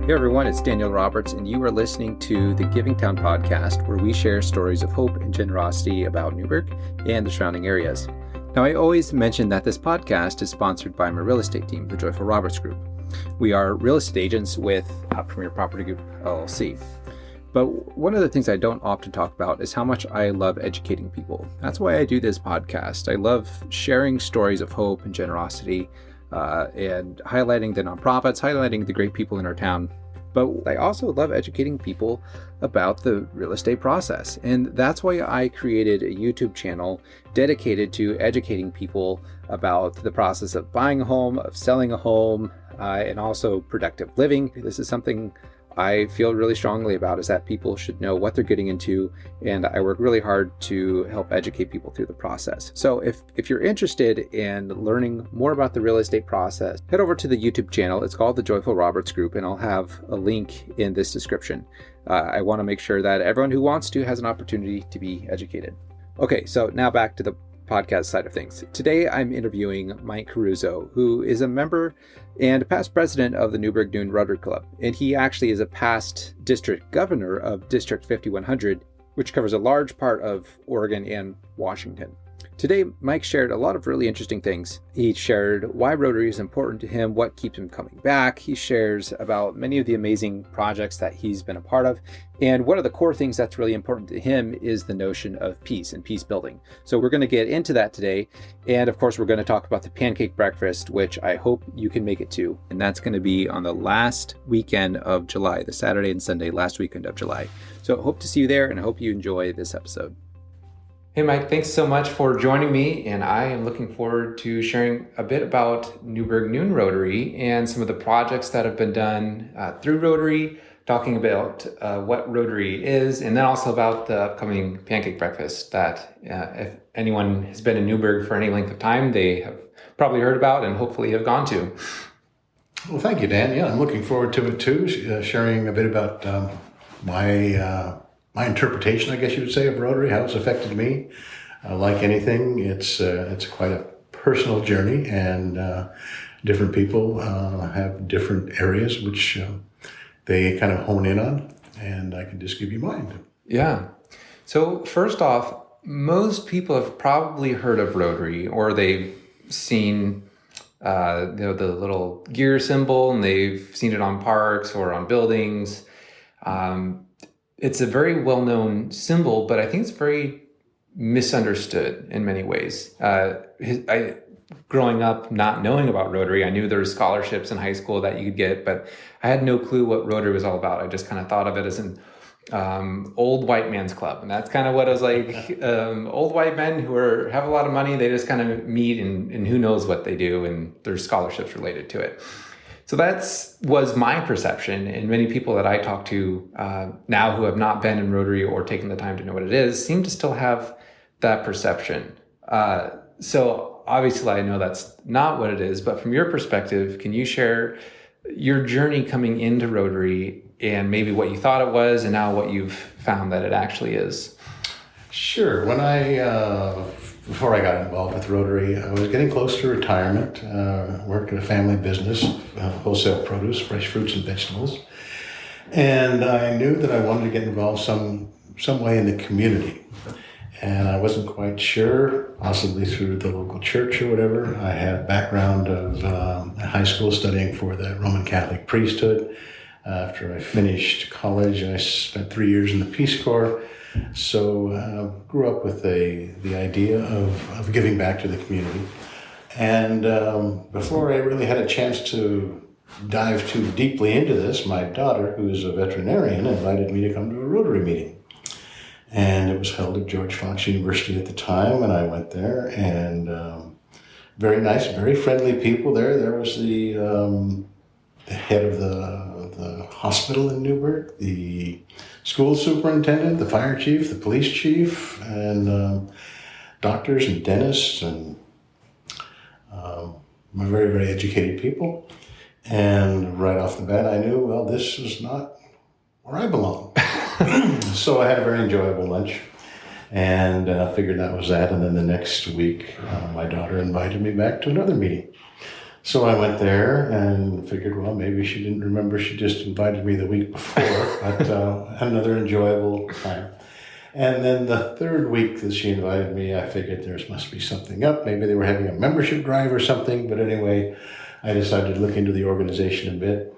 Hey everyone, it's Daniel Roberts, and you are listening to the Giving Town podcast, where we share stories of hope and generosity about Newberg and the surrounding areas. Now, I always mention that this podcast is sponsored by my real estate team, the Joyful Roberts Group. We are real estate agents with Premier Property Group, LLC. But one of the things I don't often talk about is how much I love educating people. That's why I do this podcast. I love sharing stories of hope and generosity, and highlighting the nonprofits, highlighting the great people in our town. But I also love educating people about the real estate process. And that's why I created a YouTube channel dedicated to educating people about the process of buying a home, of selling a home, and also productive living. This is something I feel really strongly about, is that people should know what they're getting into, and I work really hard to help educate people through the process. So if you're interested in learning more about the real estate process, head over to the YouTube channel. It's called the Joyful Roberts Group, and I'll have a link in this description. I want to make sure that everyone who wants to has an opportunity to be educated. Okay, so now back to the podcast side of things. Today, I'm interviewing Mike Caruso, who is a member and past president of the Newberg Noon Rotary Club. And he actually is a past district governor of District 5100, which covers a large part of Oregon and Washington. Today, Mike shared a lot of really interesting things. He shared why Rotary is important to him, what keeps him coming back. He shares about many of the amazing projects that he's been a part of. And one of the core things that's really important to him is the notion of peace and peace building. So we're going to get into that today. And of course, we're going to talk about the pancake breakfast, which I hope you can make it to. And that's going to be on the last weekend of July, the Saturday and Sunday, last weekend of July. So hope to see you there, and I hope you enjoy this episode. Hey Mike, thanks so much for joining me, and I am looking forward to sharing a bit about Newberg Noon Rotary and some of the projects that have been done through Rotary, talking about what Rotary is, and then also about the upcoming pancake breakfast that if anyone has been in Newberg for any length of time, they have probably heard about and hopefully have gone to. Well, thank you, Dan. Yeah, I'm looking forward to it too, sharing a bit about my interpretation, I guess you would say, of Rotary, how it's affected me. Like anything, it's quite a personal journey, and different people have different areas which they kind of hone in on, and I can just give you mine. Yeah. So first off, most people have probably heard of Rotary, or they've seen the little gear symbol, and they've seen it on parks or on buildings. It's a very well-known symbol, but I think it's very misunderstood in many ways. Growing up, not knowing about Rotary, I knew there were scholarships in high school that you could get, but I had no clue what Rotary was all about. I just kind of thought of it as an old white man's club. And that's kind of what I was like, old white men who have a lot of money, they just kind of meet and who knows what they do, and there's scholarships related to it. So was my perception, and many people that I talk to now who have not been in Rotary or taken the time to know what it is seem to still have that perception. So obviously I know that's not what it is, but from your perspective, can you share your journey coming into Rotary and maybe what you thought it was and now what you've found that it actually is? Sure. When before I got involved with Rotary, I was getting close to retirement, worked in a family business, wholesale produce, fresh fruits and vegetables. And I knew that I wanted to get involved some way in the community. And I wasn't quite sure, possibly through the local church or whatever. I had a background of high school studying for the Roman Catholic priesthood. After I finished college, I spent 3 years in the Peace Corps. So grew up with the idea of giving back to the community. And before I really had a chance to dive too deeply into this, my daughter, who is a veterinarian, invited me to come to a Rotary meeting. And it was held at George Fox University at the time, and I went there, and very nice, very friendly people there. There was the head of the hospital in Newberg, the school superintendent, the fire chief, the police chief, and doctors and dentists, and very, very educated people. And right off the bat, I knew, well, this is not where I belong. So I had a very enjoyable lunch, and figured that was that. And then the next week, my daughter invited me back to another meeting. So I went there and figured, well, maybe she didn't remember. She just invited me the week before, but another enjoyable time. And then the third week that she invited me, I figured there must be something up. Maybe they were having a membership drive or something. But anyway, I decided to look into the organization a bit.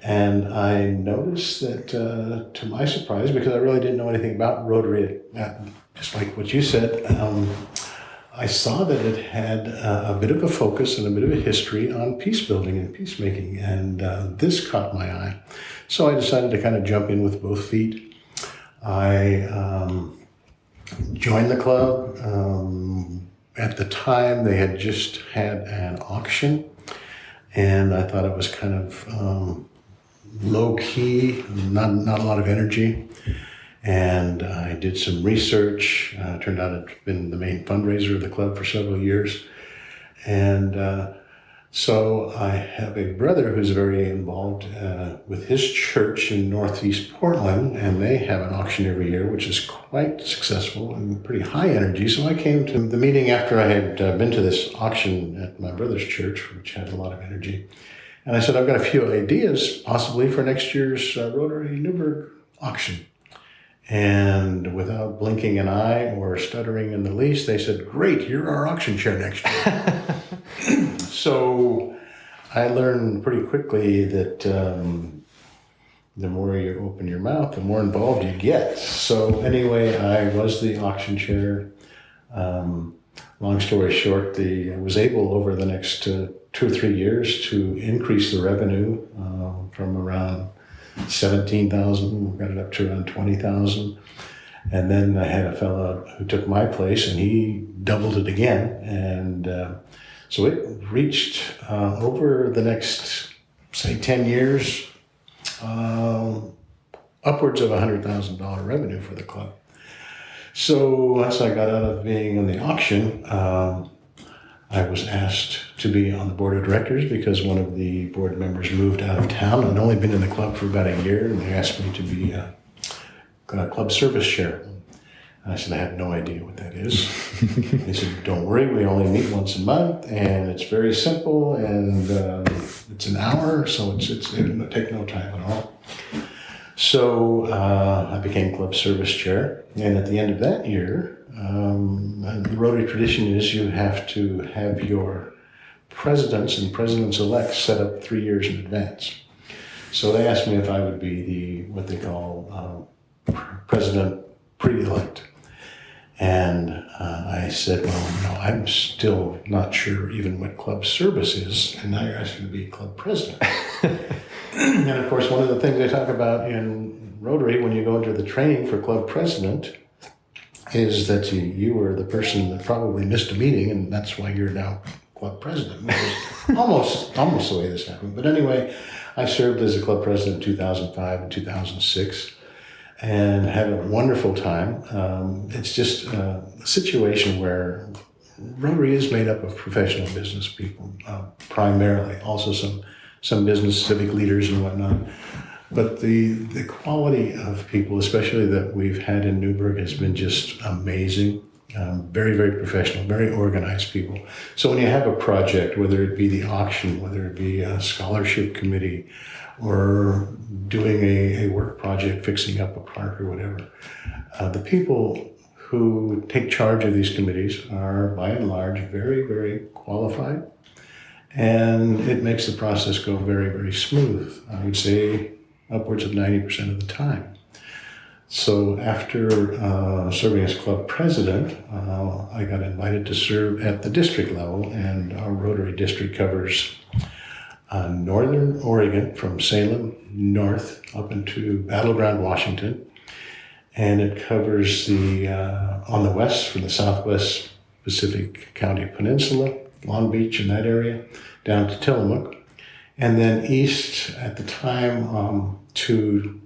And I noticed that, to my surprise, because I really didn't know anything about Rotary, just like what you said, I saw that it had a bit of a focus and a bit of a history on peace building and peacemaking, and this caught my eye. So I decided to kind of jump in with both feet. I joined the club. At the time, they had just had an auction, and I thought it was kind of low-key, not a lot of energy. And I did some research. Turned out I'd been the main fundraiser of the club for several years. And so I have a brother who's very involved with his church in Northeast Portland, and they have an auction every year, which is quite successful and pretty high energy. So I came to the meeting after I had been to this auction at my brother's church, which had a lot of energy. And I said, I've got a few ideas possibly for next year's Rotary Newberg auction. And without blinking an eye or stuttering in the least, they said, great, you're our auction chair next year. So I learned pretty quickly that the more you open your mouth, the more involved you get. So anyway, I was the auction chair. Long story short, I was able over the next 2 or 3 years to increase the revenue from around 17,000, we got it up to around 20,000. And then I had a fellow who took my place and he doubled it again. And so it reached over the next, say, 10 years, upwards of $100,000 revenue for the club. So once I got out of being in the auction, I was asked to be on the board of directors because one of the board members moved out of town. I'd only been in the club for about a year, and they asked me to be a club service chair. And I said, I have no idea what that is. They said, don't worry, we only meet once a month, and it's very simple, and it's an hour, so it'll take no time at all. So I became club service chair, and at the end of that year, the Rotary tradition is you have to have your presidents and presidents-elect set up 3 years in advance. So they asked me if I would be what they call president pre-elect. And I said, well, I'm still not sure even what club service is, and now you're asking me to be club president. And of course, one of the things they talk about in Rotary when you go into the training for club president is that you were the person that probably missed a meeting, and that's why you're now club president. almost the way this happened. But anyway, I served as a club president in 2005 and 2006 and had a wonderful time. It's just a situation where Rotary is made up of professional business people, primarily, also some business civic leaders and whatnot. But the quality of people, especially that we've had in Newberg, has been just amazing. Very, very professional, very organized people. So when you have a project, whether it be the auction, whether it be a scholarship committee, or doing a work project, fixing up a park or whatever, the people who take charge of these committees are, by and large, very, very qualified. And it makes the process go very, very smooth. I would say upwards of 90% of the time. So after serving as club president, I got invited to serve at the district level, and our Rotary district covers northern Oregon from Salem north up into Battle Ground, Washington. And it covers on the west from the southwest Pacific County Peninsula, Long Beach in that area, down to Tillamook. And then east at the time to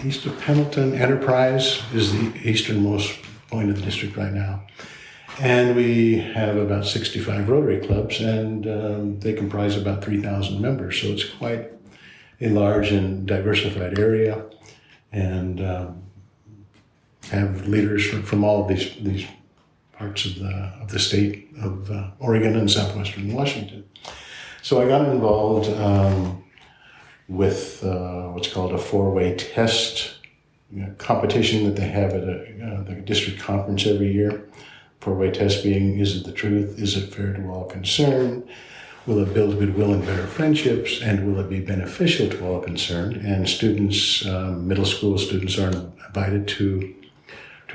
east of Pendleton. Enterprise is the easternmost point of the district right now. And we have about 65 Rotary clubs, and they comprise about 3,000 members. So it's quite a large and diversified area, and have leaders from all of these parts of the state of Oregon and southwestern Washington. So I got involved with what's called a four-way test competition that they have at the district conference every year. Four-way test being, is it the truth? Is it fair to all concerned? Will it build goodwill and better friendships? And will it be beneficial to all concerned? And students, middle school students, are invited to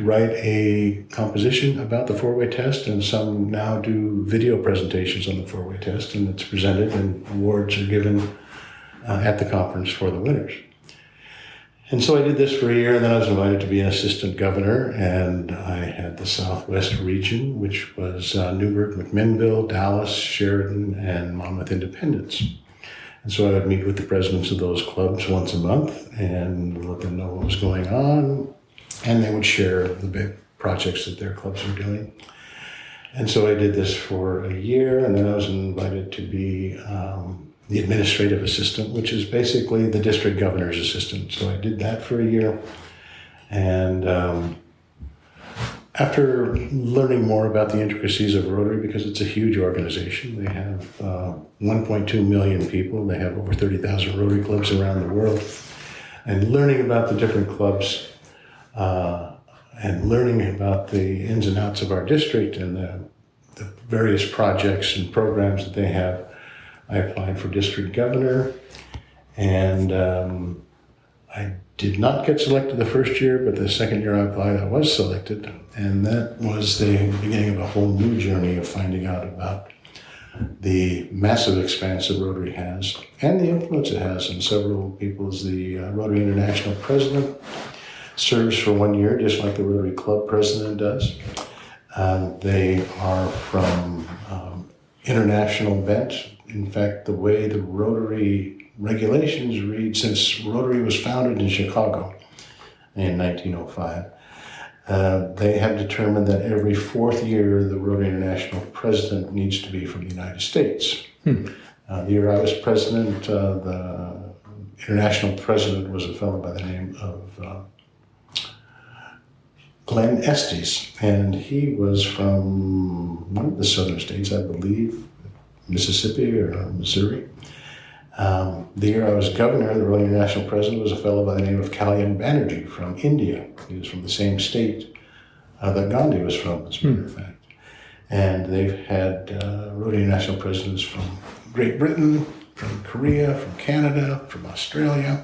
write a composition about the four-way test, and some now do video presentations on the four-way test, and it's presented and awards are given at the conference for the winners. And so I did this for a year, and then I was invited to be an assistant governor, and I had the Southwest region, which was Newberg, McMinnville, Dallas, Sheridan, and Monmouth Independence. And so I would meet with the presidents of those clubs once a month and let them know what was going on, and they would share the big projects that their clubs were doing. And so I did this for a year, and then I was invited to be the administrative assistant, which is basically the district governor's assistant. So I did that for a year. And after learning more about the intricacies of Rotary, because it's a huge organization, they have 1.2 million people. They have over 30,000 Rotary clubs around the world. And learning about the different clubs and learning about the ins and outs of our district and the various projects and programs that they have, I applied for district governor, and I did not get selected the first year, but the second year I applied, I was selected, and that was the beginning of a whole new journey of finding out about the massive expanse that Rotary has and the influence it has on several people. As the Rotary International president serves for 1 year, just like the Rotary Club president does. They are from international bent. In fact, the way the Rotary regulations read, since Rotary was founded in Chicago in 1905, they have determined that every fourth year the Rotary International president needs to be from the United States. The year I was president, the international president was a fellow by the name of Glenn Estes, and he was from one of the southern states, I believe, Mississippi or Missouri. The year I was governor, the Rotary International president was a fellow by the name of Kalyan Banerjee from India. He was from the same state that Gandhi was from, as a matter of fact. And they've had Rotary International presidents from Great Britain, from Korea, from Canada, from Australia,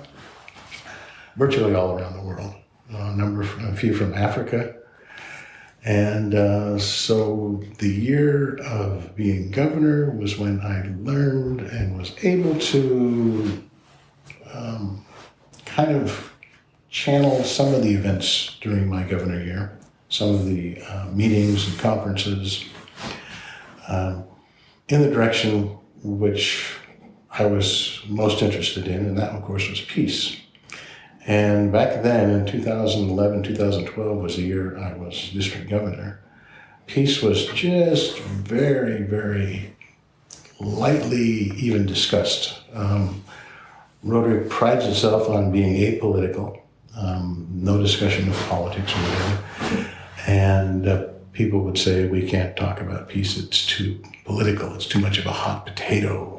virtually all around the world. A few from Africa. And so the year of being governor was when I learned and was able to kind of channel some of the events during my governor year, some of the meetings and conferences in the direction which I was most interested in, and that, of course, was peace. And back then, in 2011, 2012 was the year I was district governor. Peace was just very, very lightly even discussed. Rotary prides itself on being apolitical, no discussion of politics or whatever. And people would say, we can't talk about peace, it's too political, it's too much of a hot potato.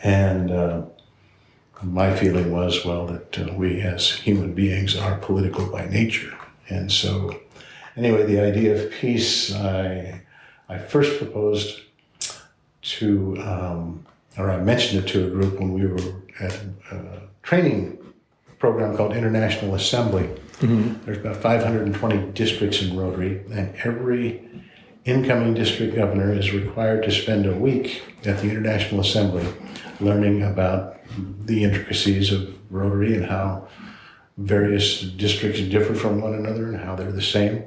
And my feeling was, well, that we as human beings are political by nature. And so, anyway, the idea of peace, I first proposed to, or I mentioned it to a group when we were at a training program called International Assembly. There's about 520 districts in Rotary, and every incoming district governor is required to spend a week at the International Assembly learning about the intricacies of Rotary and how various districts differ from one another and how they're the same.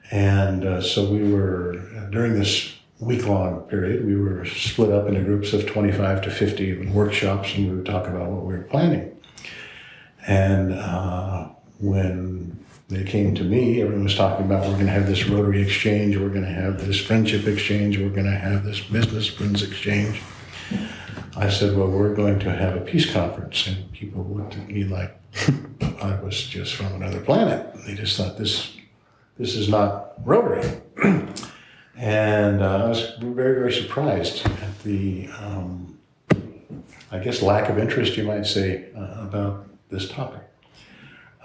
And so we were, during this week-long period, we were split up into groups of 25 to 50 workshops, and we would talk about what we were planning. And when they came to me, everyone was talking about, we're going to have this Rotary exchange, we're going to have this friendship exchange, we're going to have this business friends exchange. I said, well, we're going to have a peace conference. And people looked at me like I was just from another planet. They just thought this this is not Rotary. And I was very, very surprised at the, I guess, lack of interest, you might say, about this topic.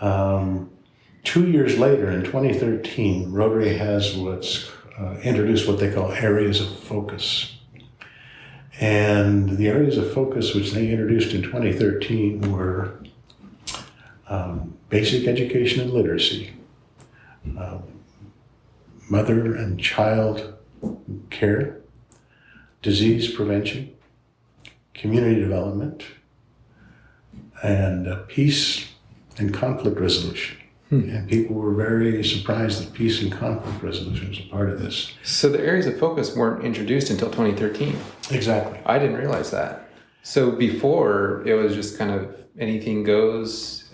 2 years later, in 2013, Rotary has introduced what they call areas of focus. And the areas of focus which they introduced in 2013 were basic education and literacy, mother and child care, disease prevention, community development, and peace and conflict resolution. And people were very surprised that peace and conflict resolution was a part of this. So the areas of focus weren't introduced until 2013. Exactly. I didn't realize that. So before, it was just kind of anything goes.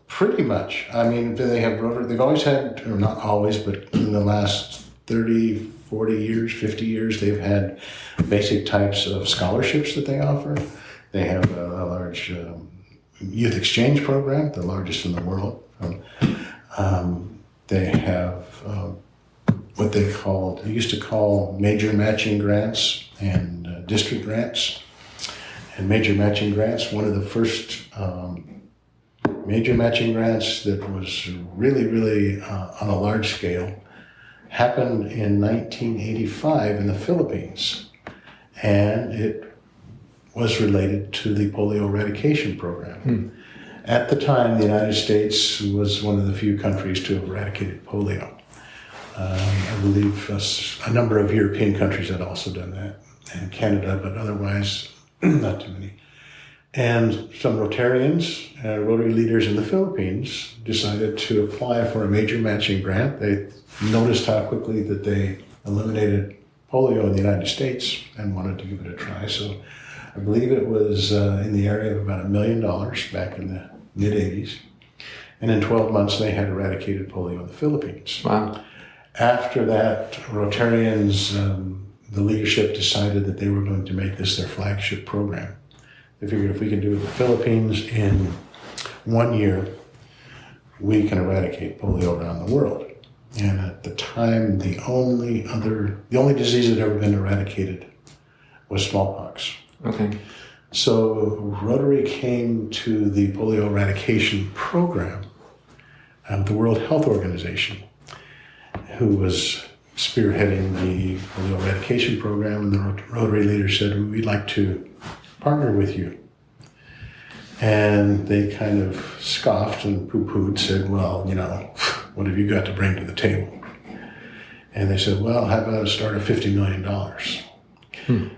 Pretty much. I mean, they've always had, or not always, but in the last 30, 40 years, 50 years, they've had basic types of scholarships that they offer. They have a large youth exchange program, the largest in the world. They have what they used to call major matching grants and district grants. And major matching grants, one of the first major matching grants that was really, really on a large scale happened in 1985 in the Philippines. And it was related to the polio eradication program. At the time, the United States was one of the few countries to have eradicated polio. I believe a number of European countries had also done that, and Canada, but otherwise not too many. And some Rotarians, Rotary leaders in the Philippines, decided to apply for a major matching grant. They noticed how quickly that they eliminated polio in the United States and wanted to give it a try. So I believe it was in the area of about $1 million back in the mid-'80s. And in 12 months, they had eradicated polio in the Philippines. Wow. After that, Rotarians, the leadership decided that they were going to make this their flagship program. They figured if we can do it in the Philippines in 1 year, we can eradicate polio around the world. And at the time, the only disease that had ever been eradicated was smallpox. Okay. So Rotary came to the polio eradication program of the World Health Organization, who was spearheading the polio eradication program, and the Rotary leaders said, we'd like to partner with you. And they kind of scoffed and poo-pooed, said, well, what have you got to bring to the table? And they said, well, how about a start of $50 million?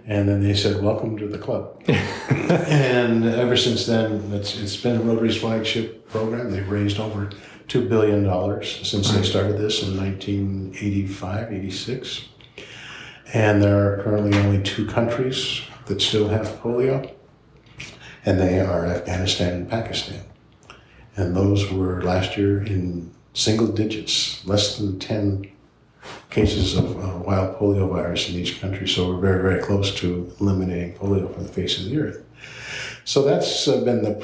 And then they said, welcome to the club. And ever since then, it's been Rotary's flagship program. They've raised over $2 billion since they started this in 1985, 86. And there are currently only 2 countries that still have polio, and they are Afghanistan and Pakistan. And those were last year in single digits, less than 10 cases of wild polio virus in each country. So we're very, very close to eliminating polio from the face of the earth. So that's been the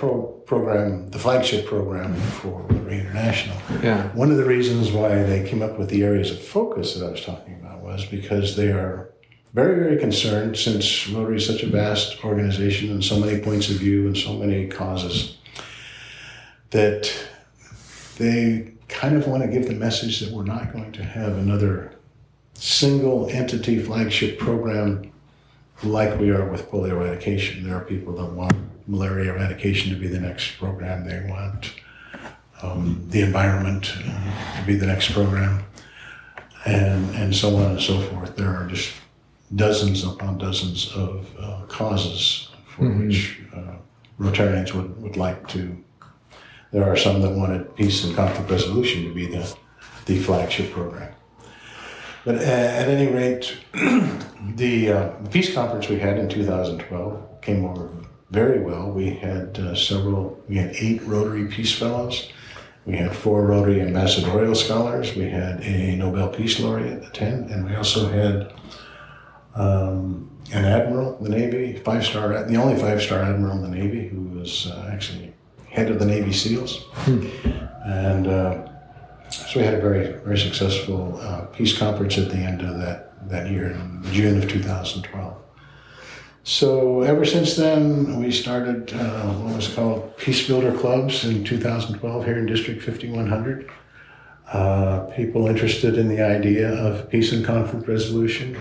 program, the flagship program for Rotary International. Yeah. One of the reasons why they came up with the areas of focus that I was talking about was because they are very, very concerned, since Rotary is such a vast organization and so many points of view and so many causes, that they kind of want to give the message that we're not going to have another single entity flagship program like we are with polio eradication. There are people that want malaria eradication to be the next program. They want the environment to be the next program, and so on and so forth. There are just dozens upon dozens of causes for which Rotarians would like to. There are some that wanted peace and conflict resolution to be the flagship program. But at any rate, the peace conference we had in 2012 came over very well. We had 8 Rotary Peace Fellows. We had 4 Rotary Ambassadorial Scholars. We had a Nobel Peace Laureate attend, and we also had an Admiral in the Navy, the only 5-star Admiral in the Navy, who was actually head of the Navy SEALs. And So we had a very, very successful peace conference at the end of that year in June of 2012. So ever since then, we started what was called Peacebuilder Clubs in 2012 here in District 5100. People interested in the idea of peace and conflict resolution.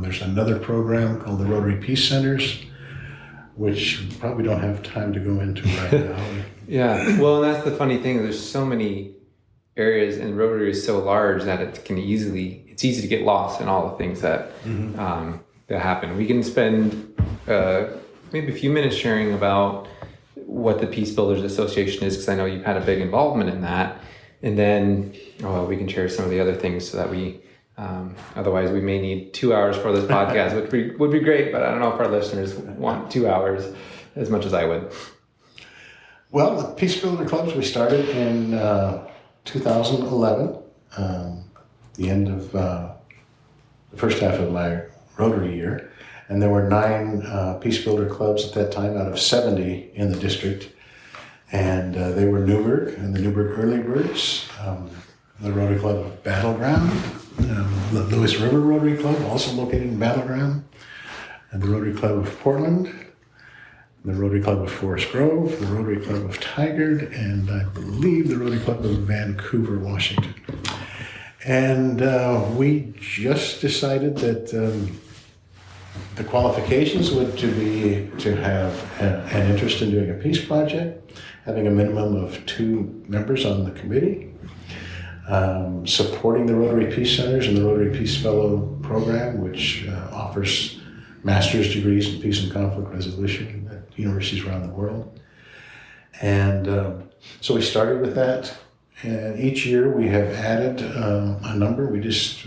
There's another program called the Rotary Peace Centers, which we probably don't have time to go into right now. Yeah, well, and that's the funny thing. There's so many areas, and Rotary is so large that it's easy to get lost in all the things that that happen. We can spend maybe a few minutes sharing about what the Peace Builders Association is, because I know you've had a big involvement in that. And then we can share some of the other things so that we, otherwise we may need 2 hours for this podcast, which would be great, but I don't know if our listeners want 2 hours as much as I would. Well, the Peace Builder Clubs, we started in 2011, the end of the first half of my Rotary year. And there were 9 Peace Builder Clubs at that time out of 70 in the district. And they were Newberg and the Newberg Early Birds, the Rotary Club of Battleground, the Lewis River Rotary Club, also located in Battleground, and the Rotary Club of Portland, the Rotary Club of Forest Grove, the Rotary Club of Tigard, and I believe the Rotary Club of Vancouver, Washington. And we just decided that the qualifications would to have an interest in doing a peace project, having a minimum of 2 members on the committee, supporting the Rotary Peace Centers and the Rotary Peace Fellow program, which offers master's degrees in peace and conflict resolution at universities around the world. And so we started with that. And each year we have added a number. We just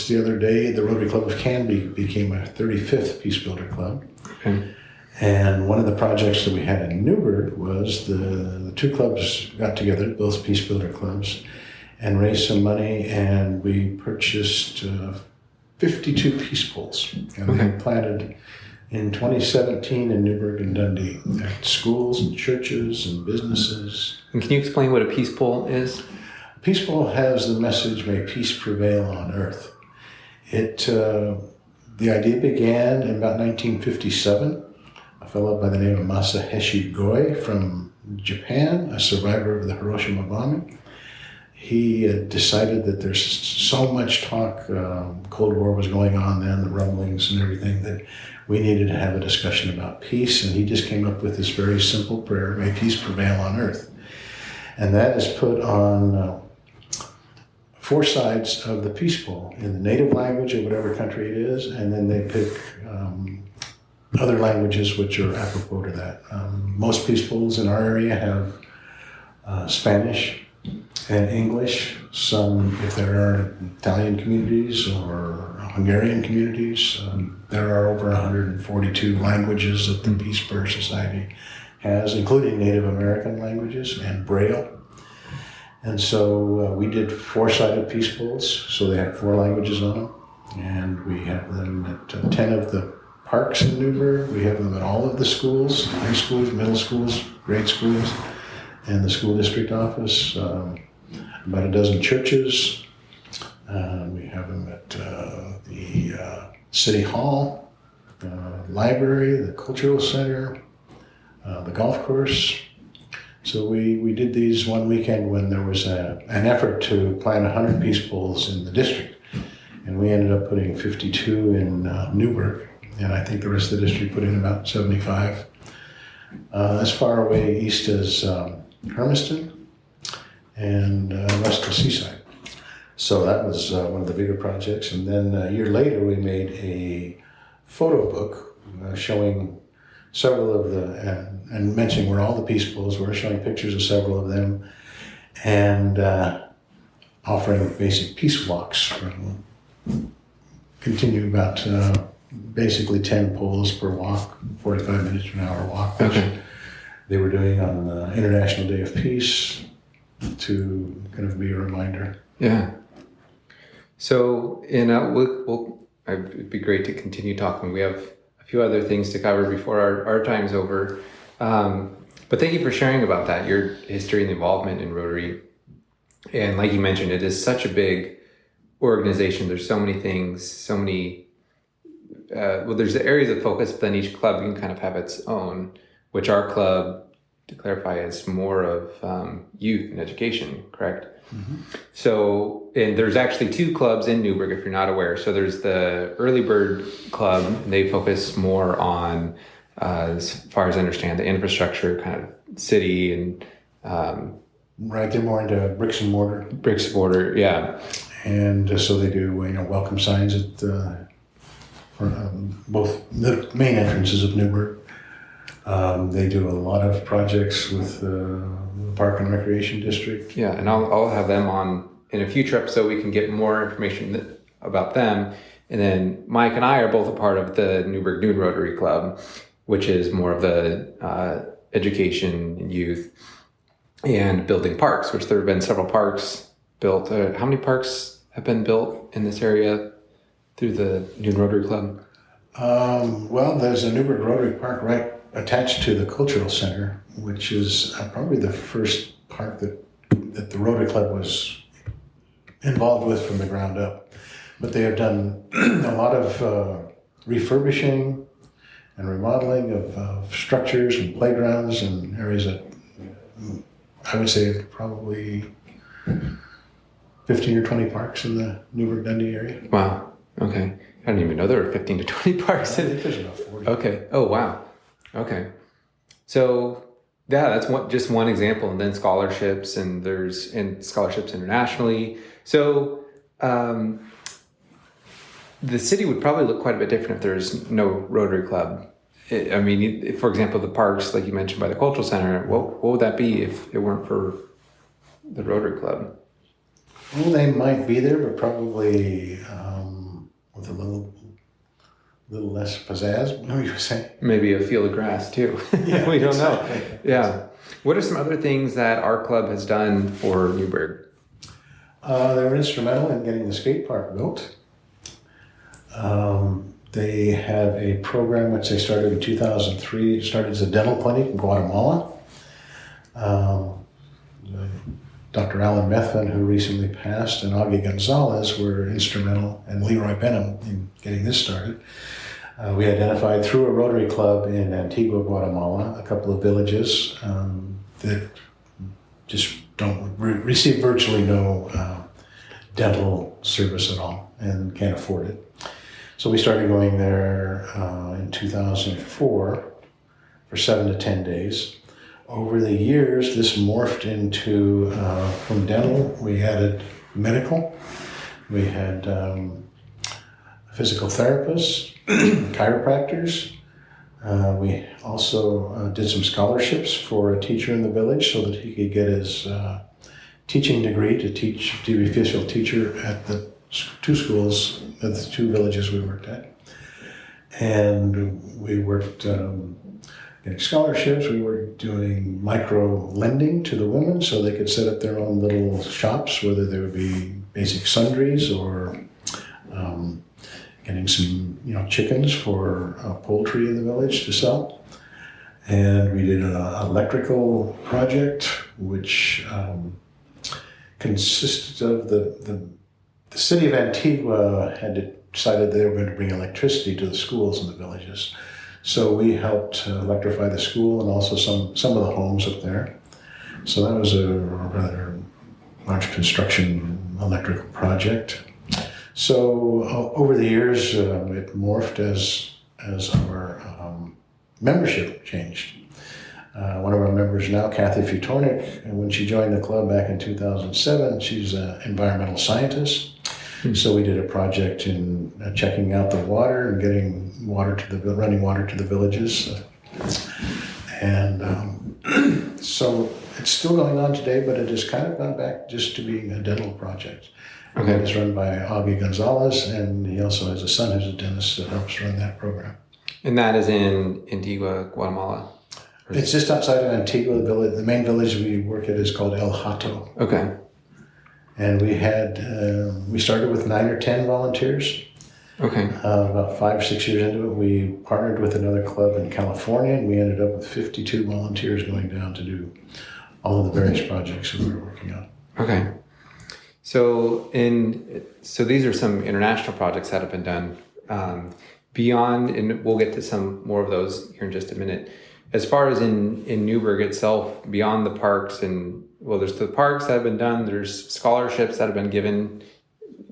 the other day, the Rotary Club of Canby became our 35th Peace Builder Club. Okay. And one of the projects that we had in Newberg was the 2 clubs got together, both Peace Builder Clubs, and raised some money, and we purchased 52 peace poles. And we planted in 2017 in Newberg and Dundee at schools and churches and businesses. And can you explain what a peace pole is? A peace pole has the message, "May peace prevail on earth." The idea began in about 1957. A fellow by the name of Masaheshi Goi from Japan, a survivor of the Hiroshima bombing. He decided that there's so much talk, Cold War was going on then, the rumblings and everything, that we needed to have a discussion about peace. And he just came up with this very simple prayer, "May peace prevail on earth." And that is put on 4 sides of the peace pole in the native language of whatever country it is, and then they pick other languages which are apropos to that. Most peace poles in our area have Spanish and English. Some, if there are Italian communities or Hungarian communities, there are over 142 languages that the Peace Builder Society has, including Native American languages and Braille. And so we did 4-sided peace poles, so they have 4 languages on them. And we have them at 10 of the parks in Newberg. We have them at all of the schools, high schools, middle schools, grade schools, and the school district office. About a dozen churches. We have them at the city hall, library, the cultural center, the golf course. So we did these one weekend when there was an effort to plant 100 peace poles in the district. And we ended up putting 52 in Newberg. And I think the rest of the district put in about 75. As far away east as Hermiston and west of Seaside. So that was one of the bigger projects. And then a year later, we made a photo book showing several of the, and mentioning where all the peace poles were, showing pictures of several of them, and offering basic peace walks. Continue about basically 10 poles per walk, 45 minutes to an hour walk, which they were doing on the International Day of Peace to kind of be a reminder. Yeah. So, it'd be great to continue talking. We have a few other things to cover before our time's over. But thank you for sharing about that, your history and involvement in Rotary. And like you mentioned, it is such a big organization. There's so many things, so many, there's the areas of focus, but then each club can kind of have its own, which our club, to clarify, is more of youth and education, correct? Mm-hmm. So, and there's actually two clubs in Newberg, if you're not aware. So there's the Early Bird Club, and they focus more on, as far as I understand, the infrastructure, kind of city and... Right, they're more into bricks and mortar. Bricks and mortar, yeah. And so they do, welcome signs at for both the main entrances of Newberg. They do a lot of projects with the Park and Recreation District. Yeah, and I'll have them on in a future episode. We can get more information about them. And then Mike and I are both a part of the Newberg Noon Rotary Club, which is more of the education and youth and building parks, which there have been several parks built. How many parks have been built in this area through the Noon Rotary Club? Well, there's a Newberg Rotary Park right attached to the Cultural Center, which is probably the first park that the Rotary Club was involved with from the ground up. But they have done a lot of refurbishing and remodeling of structures and playgrounds and areas that I would say probably 15 or 20 parks in the Newberg-Dundee area. Wow. Okay. I didn't even know there were 15 to 20 parks. I think there's about 40. Okay. Oh, wow. Okay. So, yeah, that's just one example. And then scholarships, and there's scholarships internationally. So, the city would probably look quite a bit different if there's no Rotary Club. I mean, for example, the parks, like you mentioned, by the Cultural Center, what would that be if it weren't for the Rotary Club? Well, they might be there, but probably with a little less pizzazz, what you were saying? Maybe a field of grass, too. Yeah, we don't exactly. know. Yeah. What are some other things that our club has done for Newberg? They were instrumental in getting the skate park built. They have a program which they started in 2003. It started as a dental clinic in Guatemala. Dr. Alan Methvin, who recently passed, and Augie Gonzalez were instrumental, and Leroy Benham in getting this started. We identified through a Rotary Club in Antigua, Guatemala, a couple of villages that just don't receive virtually no dental service at all and can't afford it. So we started going there in 2004 for 7 to 10 days. Over the years, this morphed into, from dental, we added medical. We had physical therapists, chiropractors. We also did some scholarships for a teacher in the village so that he could get his teaching degree to be official teacher at the two schools, at the two villages we worked at. And we worked getting scholarships. We were doing micro lending to the women so they could set up their own little shops, whether they would be basic sundries or getting some chickens for poultry in the village to sell. And we did an electrical project which consisted of the city of Antigua had decided they were going to bring electricity to the schools in the villages. So we helped electrify the school and also some of the homes up there. So that was a rather large construction electrical project. So over the years, it morphed as our membership changed. One of our members now, Kathy Futornik, when she joined the club back in 2007, she's an environmental scientist. So we did a project in checking out the water and getting running water to the villages. And so it's still going on today, but it has kind of gone back just to being a dental project. Okay. It's run by Augie Gonzalez, and he also has a son who's a dentist that helps run that program. And that is in Antigua, Guatemala? It's just outside of Antigua. The main village we work at is called El Hato. Okay. And we started with 9 or 10 volunteers. Okay. About 5 or 6 years into it, we partnered with another club in California, and we ended up with 52 volunteers going down to do all of the various projects that we were working on. Okay. So these are some international projects that have been done beyond, and we'll get to some more of those here in just a minute. As far as in Newberg itself, beyond the parks, and well, there's the parks that have been done, there's scholarships that have been given.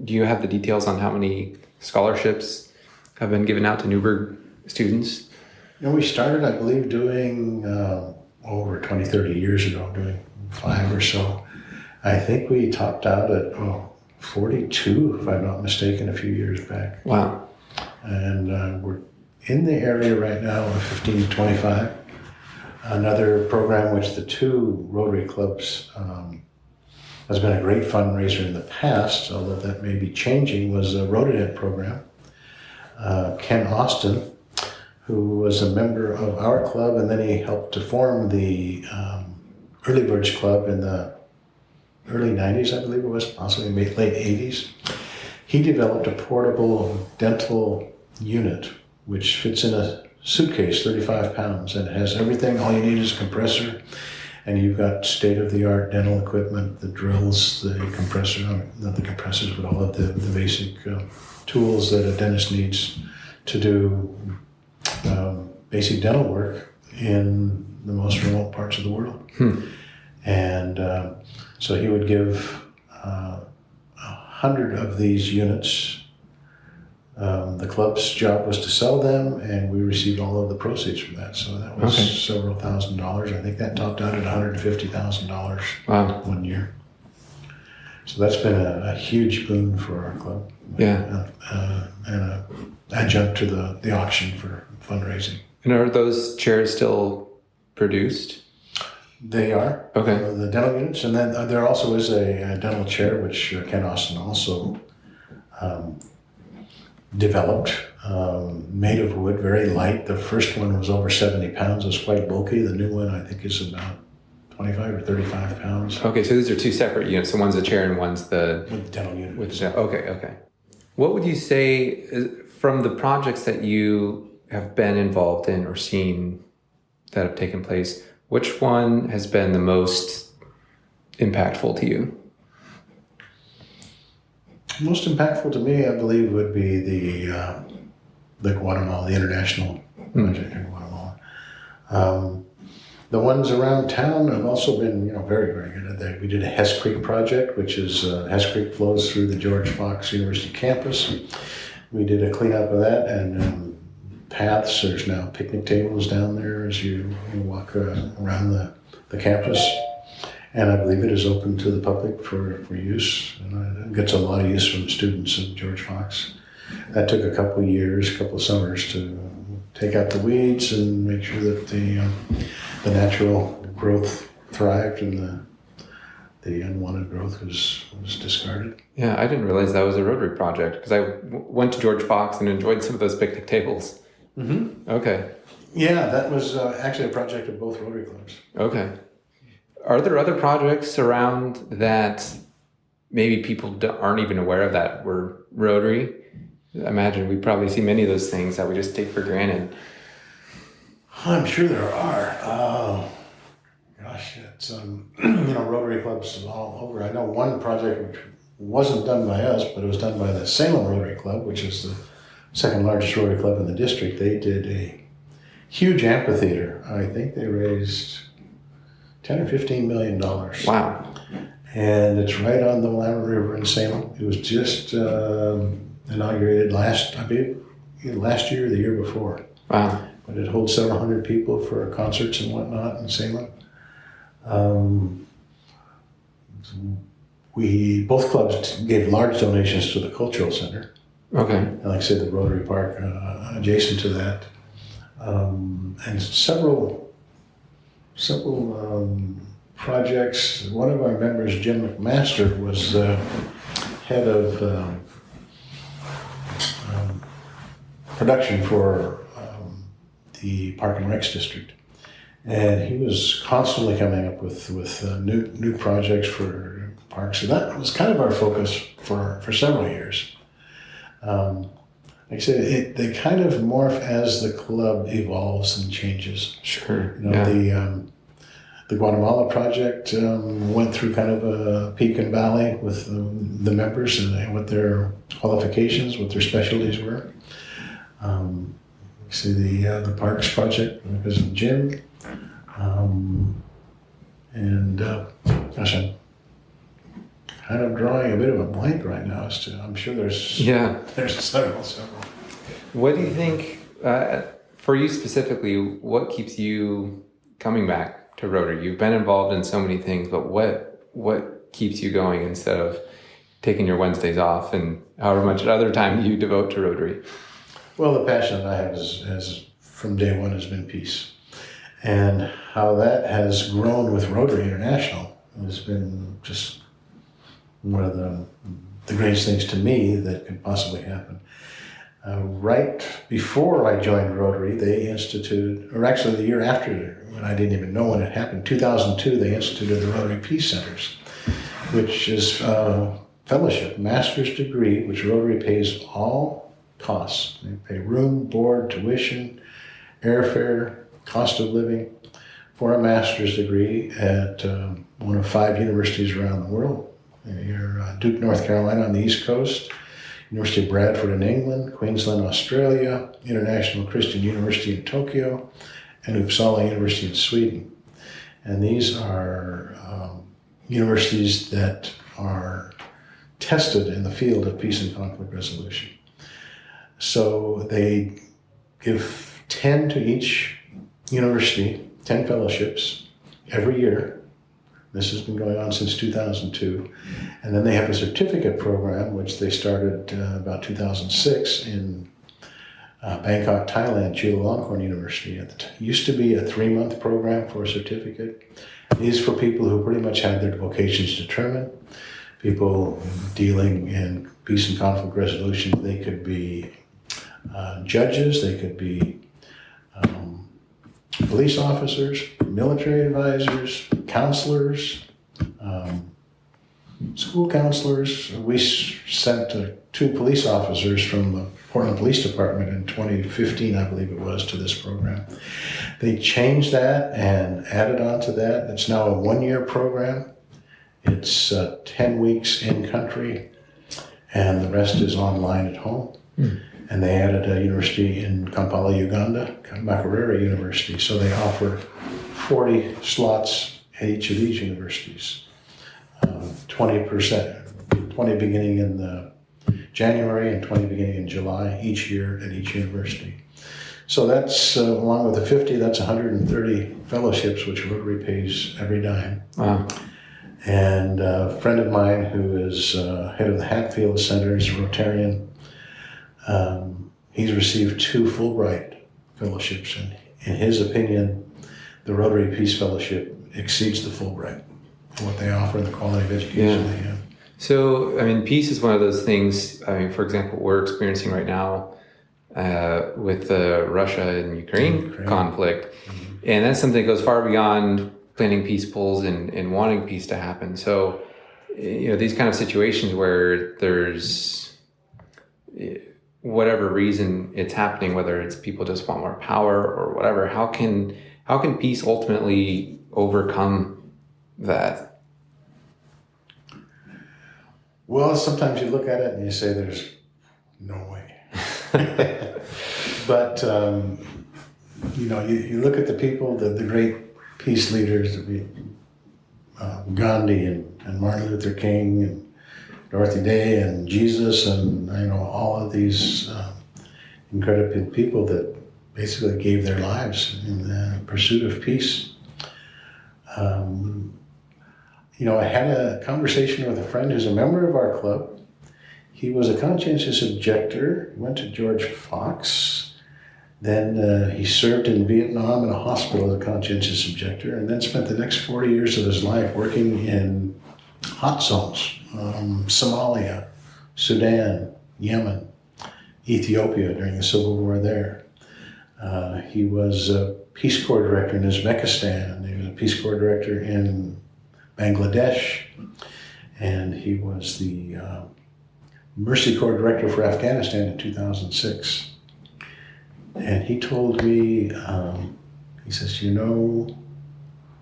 Do you have the details on how many scholarships have been given out to Newberg students? We started, I believe, doing over 20, 30 years ago, doing 5 or so. I think we topped out at 42, if I'm not mistaken, a few years back. Wow. And we're in the area right now of 15 to 25. Another program which the 2 Rotary clubs has been a great fundraiser in the past, although that may be changing, was a Rotarian program. Ken Austin, who was a member of our club, and then he helped to form the Early Birds Club in the early 90s, I believe it was, possibly late 80s. He developed a portable dental unit which fits in a suitcase, 35 pounds, and it has everything. All you need is a compressor, and you've got state-of-the-art dental equipment, the drills, the compressor, not the compressors, but all of the basic tools that a dentist needs to do basic dental work in the most remote parts of the world. And so he would give 100 of these units. The club's job was to sell them, and we received all of the proceeds from that. So that was several $1,000s. I think that topped out at $150,000 one year. So that's been a huge boon for our club. Yeah. And an adjunct to the auction for fundraising. And are those chairs still produced? They are. Okay. The dental units. And then there also is a dental chair, which Ken Austin also developed, made of wood, very light. The first one was over 70 pounds. It was quite bulky. The new one, I think, is about 25 or 35 pounds. Okay, so these are 2 separate units. So one's the chair and one's the... With the dental unit. Okay. What would you say, from the projects that you have been involved in or seen that have taken place, which one has been the most impactful to you? Most impactful to me, I believe, would be the Guatemala, the international project in Guatemala. The ones around town have also been, very, very good at that. We did a Hess Creek project, which is Hess Creek flows through the George Fox University campus. We did a cleanup of that, and paths. There's now picnic tables down there as you walk around the campus. And I believe it is open to the public for use. And it gets a lot of use from the students at George Fox. That took a couple of years, a couple of summers to take out the weeds and make sure that the natural growth thrived and the unwanted growth was discarded. Yeah, I didn't realize that was a Rotary project because I went to George Fox and enjoyed some of those picnic tables. Mm-hmm. Okay. Yeah, that was actually a project of both Rotary clubs. Okay. Are there other projects around that maybe people aren't even aware of that were Rotary? I imagine we probably see many of those things that we just take for granted. I'm sure there are. Gosh, it's Rotary clubs all over. I know one project which wasn't done by us, but it was done by the Salem Rotary Club, which is the second largest Rotary club in the district. They did a huge amphitheater. I think they raised $10 or $15 million. Wow. And it's right on the Willamette River in Salem. It was just inaugurated last year or the year before. Wow. But it holds several hundred people for concerts and whatnot in Salem. Both clubs gave large donations to the cultural center. Okay. And like I said, the Rotary Park adjacent to that. And several projects. One of our members, Jim McMaster, was head of production for the Park and Recs District. And he was constantly coming up with new projects for parks. And that was kind of our focus for several years. Like I said, they kind of morph as the club evolves and changes. Sure. The Guatemala project went through kind of a peak and valley with the members and what their qualifications, what their specialties were. See the Parks project because of Jim. Gosh, I'm kind of drawing a bit of a blank right now. I'm sure there's several. What do you think, for you specifically, what keeps you coming back to Rotary? You've been involved in so many things, but what keeps you going instead of taking your Wednesdays off and however much other time you devote to Rotary? Well, the passion that I have is from day one has been peace. And how that has grown with Rotary International has been just one of the greatest things to me that could possibly happen. Right before I joined Rotary, they instituted, or actually the year after, when I didn't even know when it happened, 2002, they instituted the Rotary Peace Centers, which is fellowship, master's degree, which Rotary pays all costs. They pay room, board, tuition, airfare, cost of living for a master's degree at one of 5 universities around the world. You're Duke, North Carolina on the East Coast, University of Bradford in England, Queensland, Australia, International Christian University in Tokyo, and Uppsala University in Sweden. And these are universities that are tested in the field of peace and conflict resolution. So they give 10 to each university, 10 fellowships every year. This has been going on since 2002. And then they have a certificate program, which they started about 2006 in Bangkok, Thailand, Chulalongkorn University. It used to be a 3-month program for a certificate. These for people who pretty much had their vocations determined, people dealing in peace and conflict resolution. They could be judges, they could be police officers, military advisors, counselors, school counselors. We sent 2 police officers from the Portland Police Department in 2015, I believe it was, to this program. They changed that and added on to that. It's now a 1-year program. It's 10 weeks in country, and the rest is online at home. And they added a university in Kampala, Uganda, Makerere University. So they offer 40 slots at each of these universities. 20 beginning in January and 20 beginning in July each year at each university. So that's, along with the 50, that's 130 fellowships, which Rotary pays every dime. Wow. And a friend of mine who is head of the Hatfield Center is a Rotarian. He's received 2 Fulbright fellowships, and in his opinion, the Rotary Peace Fellowship exceeds the Fulbright for what they offer and the quality of education they have. So, I mean, peace is one of those things. I mean, for example, we're experiencing right now with the Russia and Ukraine conflict, and that's something that goes far beyond planning peace polls and wanting peace to happen. So, these kind of situations where there's whatever reason it's happening, whether it's people just want more power or whatever, how can peace ultimately overcome that? Well, sometimes you look at it and you say there's no way. But, you look at the people, the great peace leaders, Gandhi and Martin Luther King and Dorothy Day and Jesus and all of these incredible people that basically gave their lives in the pursuit of peace. I had a conversation with a friend who's a member of our club. He was a conscientious objector, went to George Fox, then he served in Vietnam in a hospital as a conscientious objector, and then spent the next 40 years of his life working in hot zones. Somalia, Sudan, Yemen, Ethiopia during the civil war there. He was a Peace Corps director in Uzbekistan. He was a Peace Corps director in Bangladesh. And he was the Mercy Corps director for Afghanistan in 2006. And he told me, he says,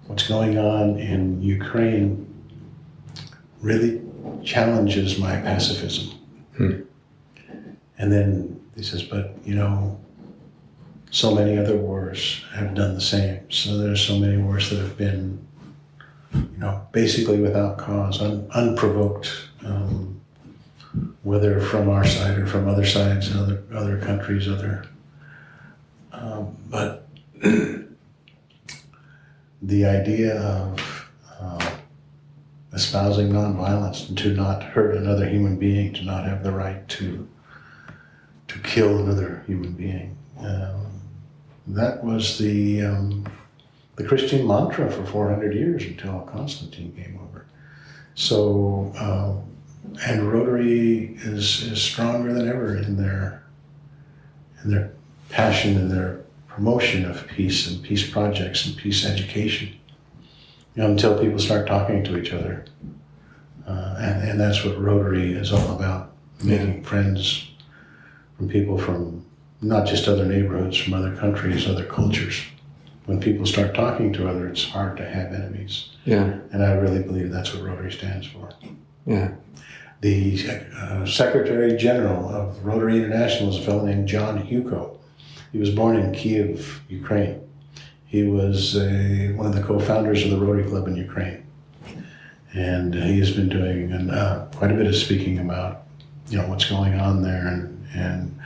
what's going on in Ukraine really challenges my pacifism. And then he says, but so many other wars have done the same. So there's so many wars that have been, basically without cause, unprovoked, whether from our side or from other sides and other countries, but the idea of espousing nonviolence and to not hurt another human being, to not have the right to kill another human being. That was the Christian mantra for 400 years until Constantine came over. So, and Rotary is stronger than ever in their passion and their promotion of peace and peace projects and peace education. Until people start talking to each other, and that's what Rotary is all about: making friends from people from not just other neighborhoods, from other countries, other cultures. When people start talking to others, it's hard to have enemies. Yeah. And I really believe that's what Rotary stands for. Yeah. The Secretary General of Rotary International is a fellow named John Hugo. He was born in Kiev, Ukraine. He was one of the co-founders of the Rotary Club in Ukraine. And he has been doing quite a bit of speaking about, what's going on there and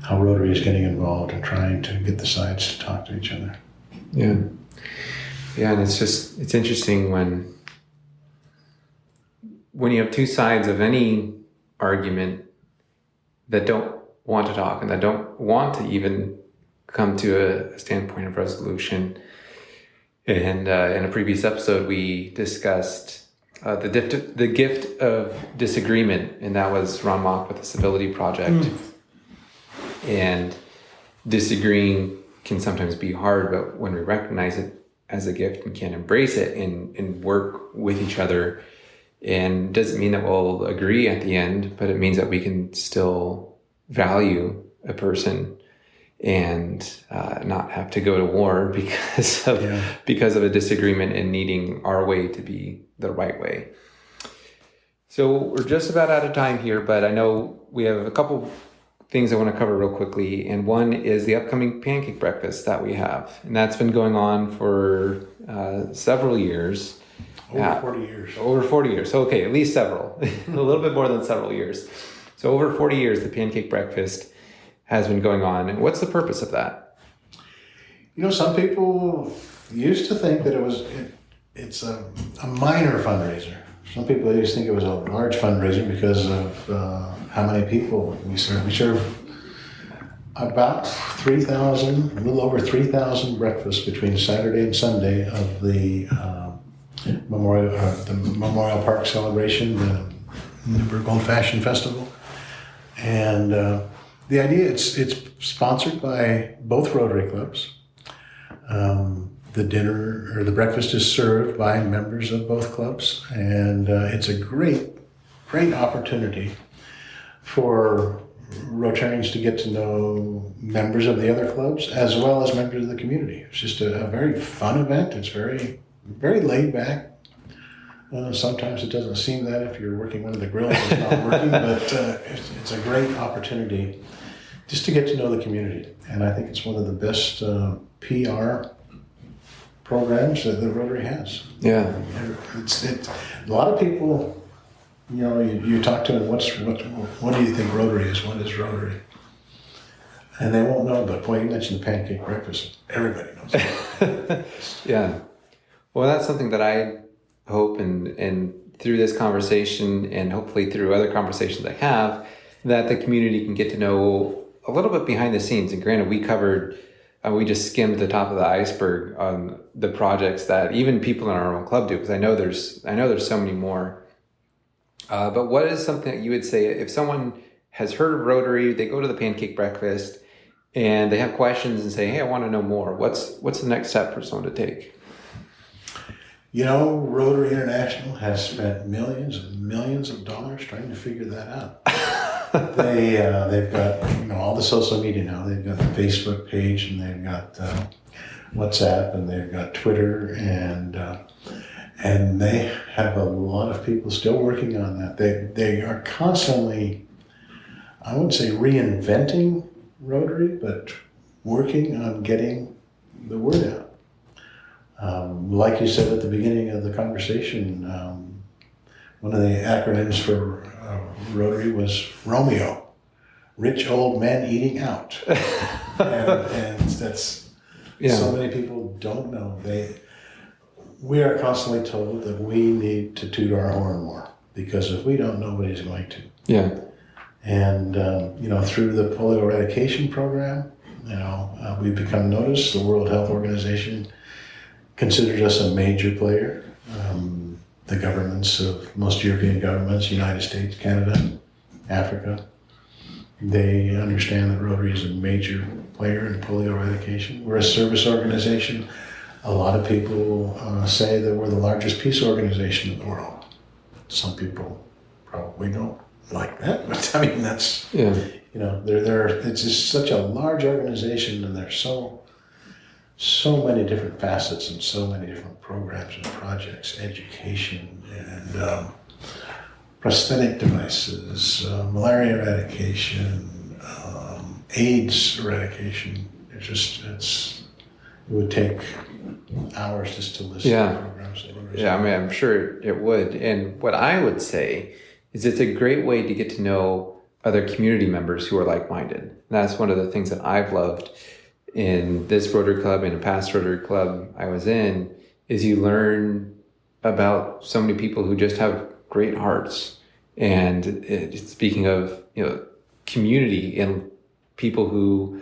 how Rotary is getting involved and trying to get the sides to talk to each other. Yeah. Yeah, and it's interesting when you have two sides of any argument that don't want to talk and that don't want to even come to a standpoint of resolution. And in a previous episode, we discussed the gift of disagreement, and that was Ron Mock with the Civility Project. And disagreeing can sometimes be hard, but when we recognize it as a gift and can embrace it and work with each other, and doesn't mean that we'll agree at the end, but it means that we can still value a person and not have to go to war because of a disagreement and needing our way to be the right way. So we're just about out of time here, but I know we have a couple things I want to cover real quickly. And one is the upcoming pancake breakfast that we have. And that's been going on for several years. Over 40 years. Over 40 years. So, okay, at least several. A little bit more than several years. So over 40 years, the pancake breakfast has been going on. And what's the purpose of that? Some people used to think that it's a minor fundraiser. Some people used to think it was a large fundraiser because of how many people we serve. We serve about 3,000, a little over 3,000 breakfasts between Saturday and Sunday of the Memorial Park celebration, the Newberg Old Fashion Festival. And the idea, it's sponsored by both Rotary clubs. The dinner or the breakfast is served by members of both clubs, and it's a great opportunity for Rotarians to get to know members of the other clubs as well as members of the community. It's just a very fun event. It's very, very laid back. Sometimes it doesn't seem that if you're working one of the grills that's not working, but it's a great opportunity just to get to know the community. And I think it's one of the best PR programs that the Rotary has. Yeah. It's a lot of people, you talk to them, what do you think Rotary is? What is Rotary? And they won't know, but boy, you mentioned the pancake breakfast. Everybody knows. Yeah. Well, that's something that I hope and through this conversation and hopefully through other conversations I have, that the community can get to know a little bit behind the scenes. And granted, we just skimmed the top of the iceberg on the projects that even people in our own club do, because I know there's so many more. But what is something that you would say if someone has heard of Rotary, they go to the pancake breakfast, and they have questions and say, "Hey, I want to know more." What's the next step for someone to take? Rotary International has spent millions and millions of dollars trying to figure that out. They've got all the social media now. They've got the Facebook page, and they've got WhatsApp, and they've got Twitter, and they have a lot of people still working on that. They are constantly, I wouldn't say reinventing Rotary, but working on getting the word out. Like you said at the beginning of the conversation, one of the acronyms for Rotary was Romeo, rich old men eating out. and that's, so many people don't know. We are constantly told that we need to toot our horn more, because if we don't, nobody's going to. Yeah. And, through the polio eradication program, we've become noticed. The World Health Organization considers us a major player. The governments of most European governments, United States, Canada, Africa, they understand that Rotary is a major player in polio eradication. We're a service organization. A lot of people say that we're the largest peace organization in the world. Some people probably don't like that, but I mean, that's, it's just such a large organization, and there's so many different facets and so many different programs and projects, education and prosthetic devices, malaria eradication, AIDS eradication. It would take hours just to list the programs. Yeah, I mean, I'm sure it would. And what I would say is it's a great way to get to know other community members who are like-minded. And that's one of the things that I've loved in this Rotary Club and a past Rotary Club I was in, is you learn about so many people who just have great hearts. And speaking of, community and people who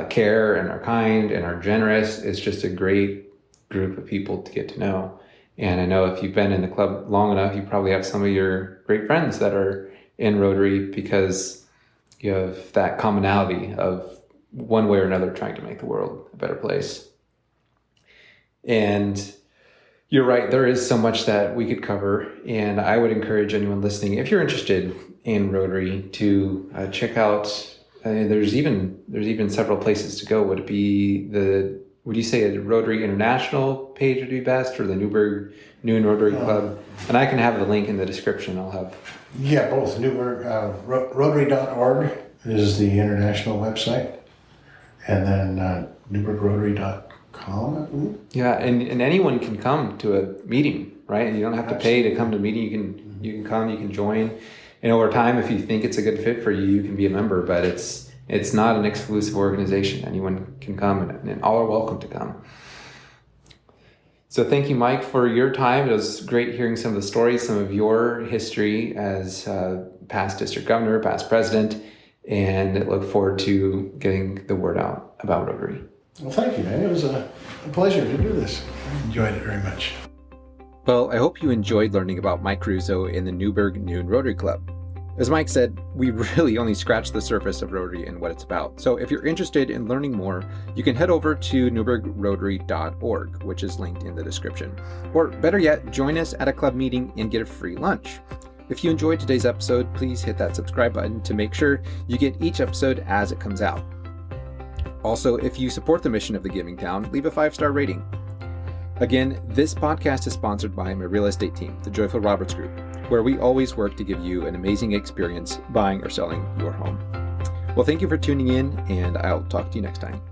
care and are kind and are generous, it's just a great group of people to get to know. And I know if you've been in the club long enough, you probably have some of your great friends that are in Rotary, because you have that commonality of one way or another trying to make the world a better place. And you're right, there is so much that we could cover, and I would encourage anyone listening, if you're interested in Rotary, to check out, there's even several places to go. Would you say a Rotary International page would be best, or the Newberg Noon Rotary Club? And I can have the link in the description. I'll have... Yeah, both. Newberg, Rotary.org is the international website, and then NewbergRotary.com, I believe. Yeah, and anyone can come to a meeting, right? You don't have to pay to come to a meeting. You can come, you can join. And over time, if you think it's a good fit for you, you can be a member, but it's not an exclusive organization. Anyone can come, and all are welcome to come. So thank you, Mike, for your time. It was great hearing some of the stories, some of your history as past district governor, past president, and I look forward to getting the word out about Rotary. Well, thank you, man. It was a pleasure to do this. I enjoyed it very much. Well, I hope you enjoyed learning about Mike Caruso in the Newberg Noon Rotary Club. As Mike said, we really only scratched the surface of Rotary and what it's about. So if you're interested in learning more, you can head over to NewbergRotary.org, which is linked in the description. Or better yet, join us at a club meeting and get a free lunch. If you enjoyed today's episode, please hit that subscribe button to make sure you get each episode as it comes out. Also, if you support the mission of the Giving Town, leave a 5-star rating. Again, this podcast is sponsored by my real estate team, the Joyful Roberts Group, where we always work to give you an amazing experience buying or selling your home. Well, thank you for tuning in, and I'll talk to you next time.